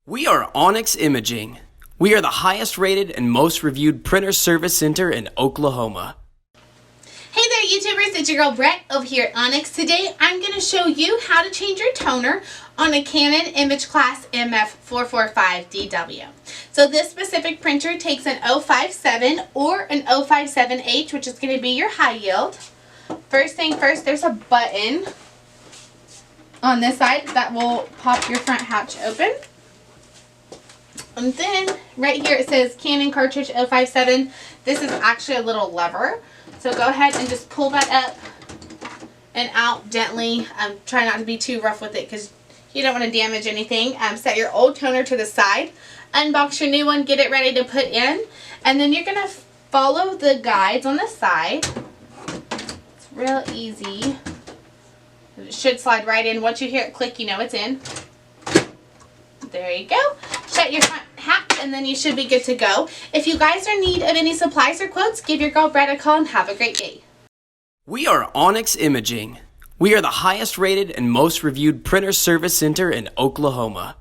We are Onyx Imaging. We are the highest rated and most reviewed printer service center in Oklahoma. Hey there YouTubers, it's your girl Brett over here at Onyx. Today I'm going to show you how to change your toner on a Canon Image Class MF445dw. So this specific printer takes an 057 or an 057H, which is going to be your high yield. First thing first, there's a button on this side that will pop your front hatch open. And then right here it says Canon cartridge 057. This is actually a little lever. So go ahead and just pull that up and out gently. Try not to be too rough with it because you don't want to damage anything. Set your old toner to the side. Unbox your new one. Get it ready to put in. And then you're going to follow the guides on the side. It's real easy. It should slide right in. Once you hear it click, you know it's in. There you go. Shut your front hatch and then you should be good to go. If you guys are in need of any supplies or quotes, give your girl Brett a call and have a great day. We are Onyx Imaging. We are the highest rated and most reviewed printer service center in Oklahoma.